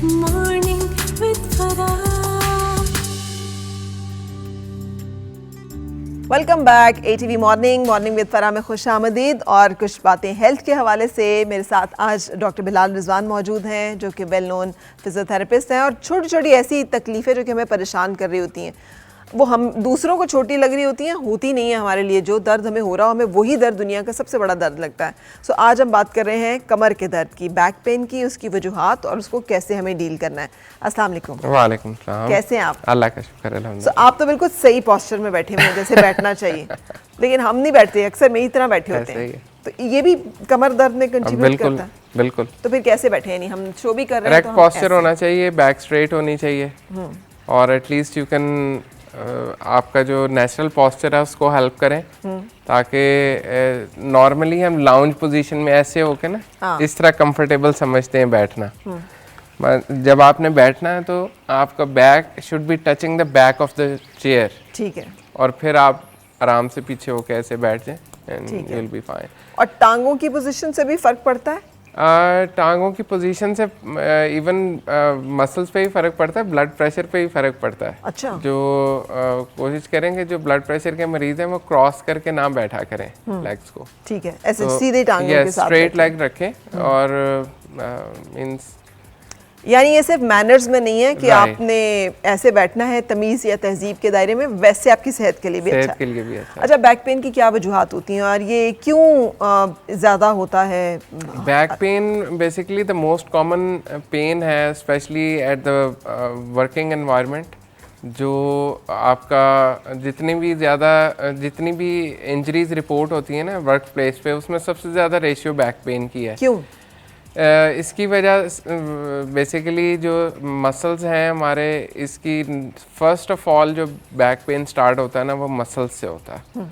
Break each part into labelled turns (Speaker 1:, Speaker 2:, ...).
Speaker 1: Morning with Farah.
Speaker 2: Welcome back ATV morning with Farah में खुश आमदीद। और कुछ बातें हेल्थ के हवाले से मेरे साथ आज डॉक्टर बिलाल रिजवान मौजूद हैं, जो कि वेल नोन फिजियोथेरेपिस्ट हैं। और छोटी छोटी ऐसी तकलीफ़ें जो कि हमें परेशान कर रही होती हैं, वो हम दूसरों को छोटी लग रही होती हैं, होती नहीं है हमारे लिए। जो दर्द हमें हो रहा हो, हमें वही दर्द दुनिया का सबसे बड़ा दर्द लगता है। सो आज हम बात कर रहे हैं कमर के दर्द की, बैक पेन की, उसकी वजूहात और उसको कैसे हमें डील करना है। अस्सलाम वालेकुम।
Speaker 3: वालेकुम सलाम।
Speaker 2: कैसे हैं आप?
Speaker 3: अल्लाह का शुक्र है, अल्हम्दुलिल्लाह।
Speaker 2: आप तो बिल्कुल सही पोस्चर में बैठे हुए हैं, जैसे बैठना चाहिए, लेकिन हम नहीं बैठते, अक्सर मेरी तरह बैठे होते
Speaker 3: ऐसे ही
Speaker 2: हैं। तो ये भी कमर दर्द में कंट्रीब्यूट
Speaker 3: बिल्कुल
Speaker 2: करता है।
Speaker 3: बिल्कुल।
Speaker 2: तो फिर कैसे बैठे हैं? नहीं, हम शो भी कर रहे हैं
Speaker 3: करेक्ट
Speaker 2: तो हम
Speaker 3: पोस्चर
Speaker 2: ऐसे।
Speaker 3: होना चाहिए, बैक स्ट्रेट होनी चाहिए, और एटलीस्ट यू कैन आपका जो नेचुरल पोस्चर है उसको हेल्प करें, ताकि नॉर्मली हम लाउंज पोजीशन में ऐसे होके ना इस तरह कंफर्टेबल समझते हैं बैठना। जब आपने बैठना है तो आपका back should be touching the back of the chair.
Speaker 2: ठीक है।
Speaker 3: और फिर आप आराम से पीछे होके ऐसे बैठ जाएं and you will be fine.
Speaker 2: और टांगों की पोजीशन से भी फर्क पड़ता है?
Speaker 3: टांगों की पोजीशन से इवन मसल्स पे ही फर्क पड़ता है, ब्लड प्रेशर पे ही फर्क पड़ता है।
Speaker 2: अच्छा।
Speaker 3: जो कोशिश करेंगे जो ब्लड प्रेशर के मरीज हैं वो क्रॉस करके ना बैठा करें लेग्स को।
Speaker 2: ठीक है, ऐसे सीधे टांगों के साथ
Speaker 3: स्ट्रेट
Speaker 2: बैठें।
Speaker 3: लेग रखें। और मींस
Speaker 2: यानी ये सिर्फ मैनर्स में नहीं है कि
Speaker 3: Right.
Speaker 2: आपने ऐसे बैठना है तमीज़ या तहजीब के दायरे में, वैसे आपकी सेहत के लिए भी अच्छा
Speaker 3: सेहत के लिए भी अच्छा है।
Speaker 2: अच्छा, बैक पेन की क्या वजूहात होती हैं और ये क्यों ज़्यादा होता है?
Speaker 3: Back pain basically the most common pain है, specially at the working environment. जो आपका जितनी भी इंजरीज रिपोर्ट होती है ना वर्क प्लेस पे, उसमें सबसे ज़्यादा रेशियो बैक पेन की है।
Speaker 2: क्यों?
Speaker 3: इसकी वजह बेसिकली जो मसल्स हैं हमारे, इसकी फर्स्ट ऑफ ऑल जो बैक पेन स्टार्ट होता है ना, वो मसल्स से होता है।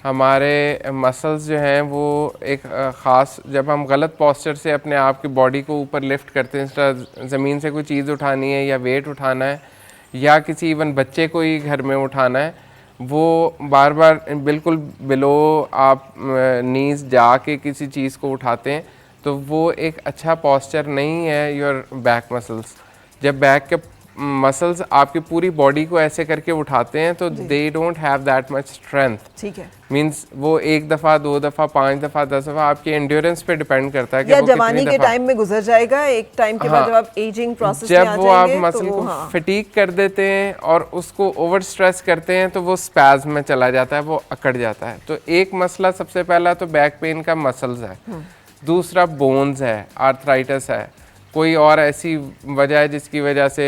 Speaker 3: हमारे मसल्स जो हैं वो एक ख़ास, जब हम गलत पोस्चर से अपने आप की बॉडी को ऊपर लिफ्ट करते हैं, ज़मीन से कोई चीज़ उठानी है या वेट उठाना है या किसी इवन बच्चे को ही घर में उठाना है, वो बार बार बिल्कुल बिलो आप नीज जाके किसी चीज़ को उठाते हैं, तो वो एक अच्छा पोस्चर नहीं है योर बैक मसल्स। जब बैक के मसल्स आपकी पूरी बॉडी को ऐसे करके उठाते हैं तो they don't have that much strength.
Speaker 2: ठीक है।
Speaker 3: मींस वो एक दफ़ा, 2 दफ़ा, 5 दफ़ा, 10 दफ़ा आपके एंड्योरेंस पे डिपेंड करता है कि
Speaker 2: या
Speaker 3: वो
Speaker 2: जवानी के टाइम में गुजर जाएगा, एक टाइम के बाद जब आप एजिंग प्रोसेस में आ
Speaker 3: जब वो आप
Speaker 2: जाएंगे
Speaker 3: मसल
Speaker 2: तो
Speaker 3: को फटीग कर देते हैं और उसको ओवर स्ट्रेस करते हैं तो वो स्पैज़म में चला जाता है, वो अकड़ जाता है। तो एक मसला सबसे पहला तो बैक पेन का मसल्स है। दूसरा बोन्स है, आर्थराइटिस है, कोई और ऐसी वजह है जिसकी वजह से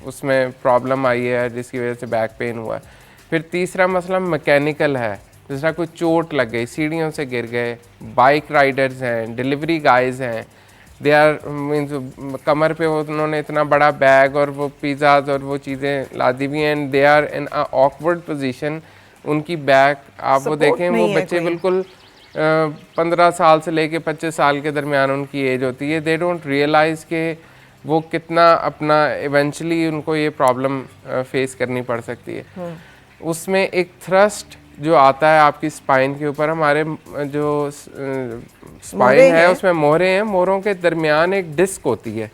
Speaker 3: उसमें प्रॉब्लम आई है, जिसकी वजह से बैक पेन हुआ है। फिर तीसरा मसला मैकेनिकल है, जैसा कोई चोट लग गई, सीढ़ियों से गिर गए, बाइक राइडर्स हैं, डिलीवरी गाइज हैं, दे आर मीन्स कमर पे उन्होंने इतना बड़ा बैग और वो पिज़्ज़ाज और वो चीज़ें ला दी हुई हैं, and they are in awkward position. उनकी बैक आप वो देखें, वो बच्चे बिल्कुल 15 साल से लेके 25 साल के दरमियान उनकी एज होती है। दे डोंट रियलाइज़ कि वो कितना अपना इवेंचुअली उनको ये प्रॉब्लम फेस करनी पड़ सकती है। उसमें एक थ्रस्ट जो आता है आपकी स्पाइन के ऊपर, हमारे जो स्पाइन है उसमें मोहरे हैं, मोहरों के दरमियान एक डिस्क होती है।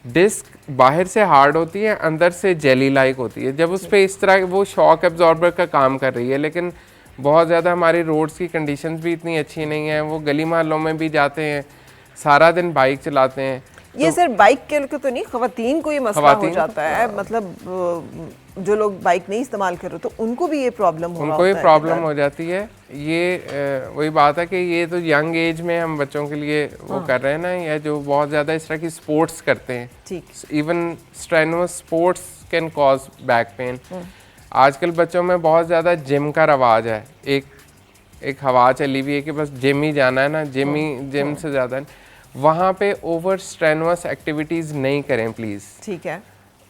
Speaker 3: डिस्क बाहर से हार्ड होती है, अंदर से जेली लाइक होती है। जब उस पर इस तरह वो शॉक एब्जॉर्बर का काम कर रही है, लेकिन बहुत ज़्यादा हमारी रोड्स की कंडीशंस भी इतनी अच्छी नहीं है, वो गली मोहल्लों में भी जाते हैं, सारा दिन बाइक चलाते हैं।
Speaker 2: ये सिर्फ बाइक के लिए तो नहीं, खवातीन को ये मसला हो जाता है। मतलब जो लोग बाइक नहीं इस्तेमाल कर रहे तो उनको भी ये प्रॉब्लम हो
Speaker 3: उनको ये प्रॉब्लम हो जाती है। ये वही बात है कि ये तो यंग एज में हम बच्चों के लिए वो कर रहे हैं ना, या जो बहुत ज़्यादा इस तरह की स्पोर्ट्स करते हैं।
Speaker 2: ठीक।
Speaker 3: Even strenuous sports can cause back pain. आजकल बच्चों में बहुत ज़्यादा जिम का रवाज है, एक हवा चली हुई है कि बस जिम ही जाना है ना, जिम से ज़्यादा वहाँ पे ओवर स्ट्रेनुअस एक्टिविटीज़ नहीं करें प्लीज़।
Speaker 2: ठीक है।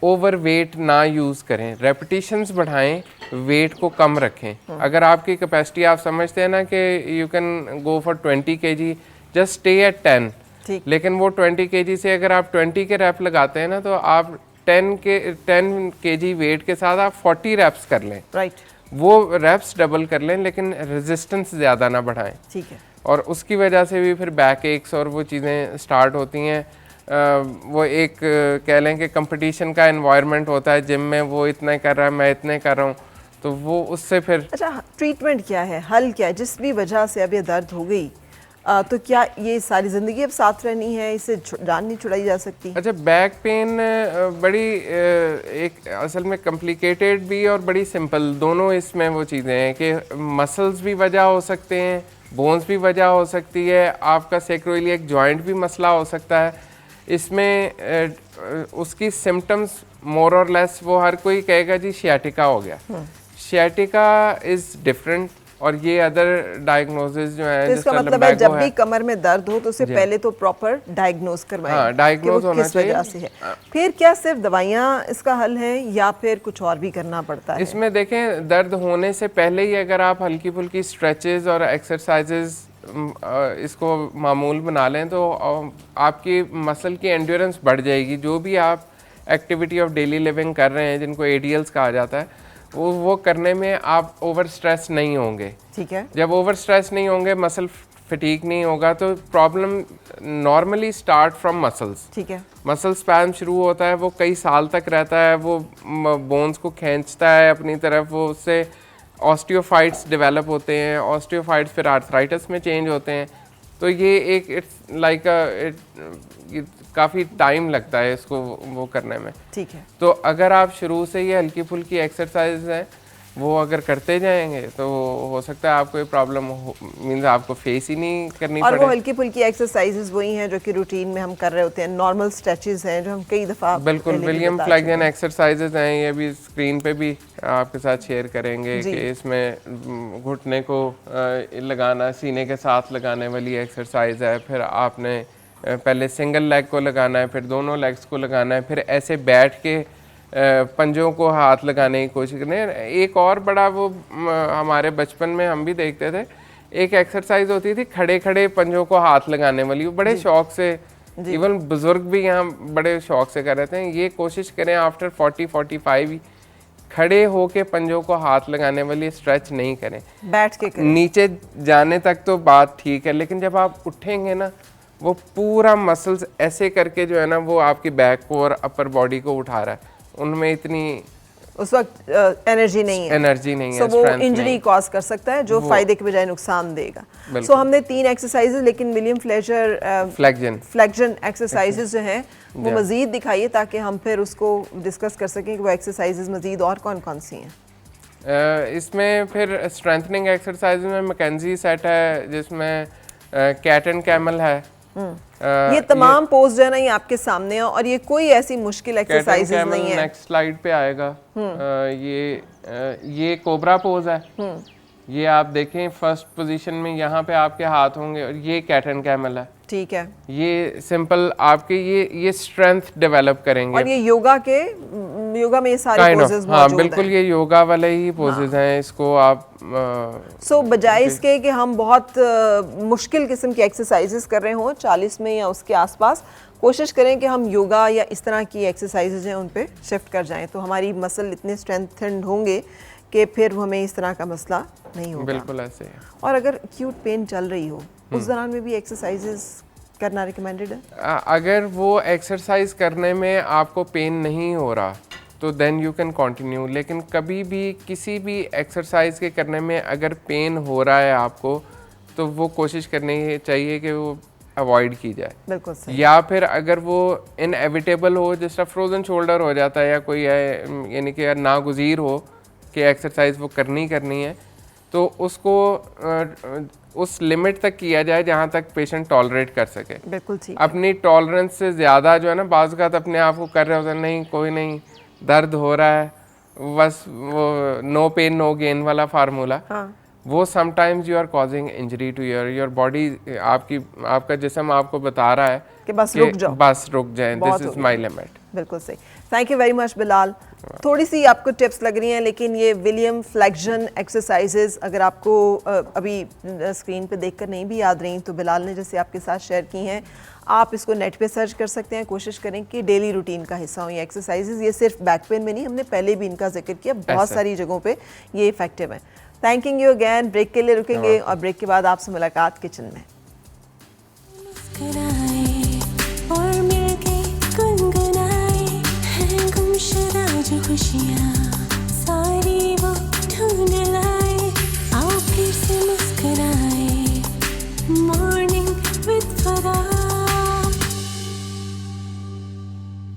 Speaker 3: ओवर वेट ना यूज़ करें, रेपिटेशंस बढ़ाएं, वेट को कम रखें। अगर आपकी कैपेसिटी आप समझते हैं ना कि you can go for 20 kg, just stay at 10। लेकिन वो 20 kg से अगर आप 20 के रैप लगाते हैं ना, तो आप 10 kg वेट के साथ आप 40 रैप्स कर लें।
Speaker 2: राइट।
Speaker 3: वो रैप्स डबल कर लें, लेकिन रेजिस्टेंस ज़्यादा ना बढ़ाएं।
Speaker 2: ठीक है।
Speaker 3: और उसकी वजह से भी फिर बैक एक्स और वो चीज़ें स्टार्ट होती हैं। वो एक कह लें कि कंपटीशन का एनवायरनमेंट होता है जिम में, वो इतने कर रहा है मैं इतने कर रहा हूँ, तो वो उससे फिर।
Speaker 2: अच्छा, ट्रीटमेंट क्या है, हल क्या है? जिस भी वजह से अब ये दर्द हो गई तो क्या ये सारी ज़िंदगी अब साथ रहनी है, इससे जान नहीं छुड़ाई जा सकती?
Speaker 3: अच्छा, बैक पेन बड़ी एक असल में कॉम्प्लिकेटेड भी और बड़ी सिंपल दोनों इसमें वो चीज़ें हैं कि मसल्स भी वजह हो सकते हैं, बोन्स भी वजह हो सकती है, आपका सैक्रोइलियक जॉइंट भी मसला हो सकता है। इसमें उसकी सिम्टम्स मोर और लेस वो हर कोई कहेगा जी शियाटिका हो गया। शियाटिका इज़ डिफरेंट और ये अदर डायग्नोसिस जो है,
Speaker 2: तो इसका मतलब है जब भी कमर में दर्द हो तो उससे पहले तो प्रॉपर डायग्नोज करवाएं।
Speaker 3: हाँ, डायग्नोज होना चाहिए।
Speaker 2: वजह से है। फिर क्या सिर्फ दवाइयाँ इसका हल है या फिर कुछ और भी करना पड़ता है?
Speaker 3: इसमें देखें, दर्द होने से पहले ही अगर आप हल्की फुल्की स्ट्रेचेस और एक्सरसाइजेज इसको मामूल बना लें तो आपकी मसल की एंड्योरेंस बढ़ जाएगी। जो भी आप एक्टिविटी ऑफ डेली लिविंग कर रहे हैं, जिनको एडीएल्स कहा जाता है, वो करने में आप ओवर स्ट्रेस नहीं होंगे।
Speaker 2: ठीक है।
Speaker 3: जब ओवर स्ट्रेस नहीं होंगे, मसल फटीक नहीं होगा, तो problem normally start from muscles.
Speaker 2: ठीक है।
Speaker 3: मसल स्पैम शुरू होता है, वो कई साल तक रहता है, वो बोन्स को खींचता है अपनी तरफ, वो उससे ऑस्टियोफाइट्स डेवलप होते हैं, ऑस्टियोफाइट्स फिर आर्थराइटिस में चेंज होते हैं। तो ये एक इट्स लाइक काफ़ी टाइम लगता है इसको वो करने में।
Speaker 2: ठीक है।
Speaker 3: तो अगर आप शुरू से ये हल्की फुल्की एक्सरसाइज है वो अगर करते जाएंगे तो हो सकता है आपको ये प्रॉब्लम मीन्स आपको फेस ही नहीं करनी
Speaker 2: और
Speaker 3: पड़े।
Speaker 2: वो हल्की फुल्की एक्सरसाइजेस वही हैं जो कि रूटीन में हम कर रहे होते हैं, नॉर्मल स्ट्रेचेस हैं जो हम कई दफ़ा
Speaker 3: बिल्कुल विलियम फ्लेक्जन एक्सरसाइजेज हैं, ये भी स्क्रीन पे भी आपके साथ शेयर करेंगे कि इसमें घुटने को लगाना, सीने के साथ लगाने वाली एक्सरसाइज है। फिर आपने पहले सिंगल लेग को लगाना है, फिर दोनों लेग्स को लगाना है, फिर ऐसे बैठ के पंजों को हाथ लगाने की कोशिश करनी है। एक और बड़ा वो हमारे बचपन में हम भी देखते थे, एक एक्सरसाइज होती थी खड़े खड़े पंजों को हाथ लगाने वाली, वो बड़े शौक से, इवन बुजुर्ग भी यहाँ बड़े शौक से कर रहे थे। ये कोशिश करें आफ्टर 40-45 खड़े होके पंजों को हाथ लगाने वाली स्ट्रेच नहीं करें,
Speaker 2: बैठ के करें।
Speaker 3: नीचे जाने तक तो बात ठीक है, लेकिन जब आप उठेंगे ना, वो पूरा मसल्स ऐसे करके जो है ना, वो आपकी बैक को और अपर बॉडी को उठा रहा है, उनमें इतनी
Speaker 2: उस वक्त एनर्जी नहीं है,
Speaker 3: so
Speaker 2: वो इंजरी कॉज कर सकता है जो फायदे के बजाय नुकसान देगा। सो हमने 3 एक्सरसाइजेज, लेकिन विलियम फ्लेक्जन एक्सरसाइजेज जो हैं वो मजीद दिखाइए ताकि हम फिर उसको डिस्कस कर सकें कि वो एक्सरसाइजेज मजीद और कौन कौन सी हैं।
Speaker 3: इसमें फिर स्ट्रेंथनिंग एक्सरसाइज में मैकेंजी सेट है, जिसमें कैट एंड कैमल है।
Speaker 2: ये तमाम पोज जो है ना ये आपके सामने है और ये कोई ऐसी मुश्किल एक्सरसाइजेज नहीं है।
Speaker 3: नेक्स्ट स्लाइड पे आएगा। ये कोबरा पोज है। ये आप देखें फर्स्ट पोजीशन में यहाँ पे आपके हाथ होंगे और ये कैट एंड कैमल है।
Speaker 2: ठीक है।
Speaker 3: ये सिंपल आपके ये स्ट्रेंथ डेवलप करेंगे।
Speaker 2: और ये योगा में ये सारे पोजेस
Speaker 3: हाँ बिल्कुल, ये योगा वाले ही पोजेस हैं। इसको आप
Speaker 2: बजाय इसके कि हम बहुत मुश्किल किस्म की एक्सरसाइजेस कर रहे हों 40 में या उसके आसपास, कोशिश करें कि हम योगा या इस तरह की एक्सरसाइजेज हैं उन पे शिफ्ट कर जाएं, तो हमारी मसल इतने स्ट्रेंथेंड होंगे कि फिर हमें इस तरह का मसला नहीं होगा।
Speaker 3: बिल्कुल ऐसे है।
Speaker 2: और अगर एक्यूट पेन चल रही हो उस दौरान में भी एक्सरसाइजेस करना रिकमेंडेड है।
Speaker 3: अगर वो एक्सरसाइज करने में आपको पेन नहीं हो रहा तो देन यू कैन कंटिन्यू, लेकिन कभी भी किसी भी एक्सरसाइज के करने में अगर पेन हो रहा है आपको, तो वो कोशिश करनी चाहिए कि वो अवॉइड की जाए।
Speaker 2: बिल्कुल सही।
Speaker 3: या फिर अगर वो इनएविटेबल हो, जैसा फ्रोजन शोल्डर हो जाता है या कोई है यानी कि नागुज़ीर हो कि एक्सरसाइज वो करनी है, तो उसको उस लिमिट तक किया जाए जहाँ तक पेशेंट टॉलरेट कर सके।
Speaker 2: बिल्कुल ठीक।
Speaker 3: अपनी टॉलरेंस से ज़्यादा जो है ना, बाज़ औक़ात अपने आप को कर रहे होते हैं, नहीं कोई नहीं दर्द हो रहा है, बस वो नो पेन नो गेन वाला फार्मूला, वो sometimes you are causing injury to your body. आपका जिस्म आपको बता रहा है
Speaker 2: कि बस रुक जाओ,
Speaker 3: बस रुक जाए, दिस इज माय लिमिट।
Speaker 2: बिल्कुल सही। Thank you very much Bilal. थोड़ी सी आपको टिप्स लग रही हैं, लेकिन ये विलियम फ्लेक्जन एक्सरसाइजेज अगर आपको अभी स्क्रीन पे देखकर नहीं भी याद रही तो बिलाल ने जैसे आपके साथ शेयर की हैं, आप इसको नेट पे सर्च कर सकते हैं। कोशिश करें कि डेली रूटीन का हिस्सा हो ये एक्सरसाइजेज। ये सिर्फ बैक पेन में नहीं, हमने पहले भी इनका जिक्र किया, बहुत सारी जगहों पे ये इफेक्टिव है। Thanking you again. ब्रेक के लिए रुकेंगे और ब्रेक के बाद आपसे मुलाकात किचन में।
Speaker 1: मुस्कुराए और मिल खुशियाँ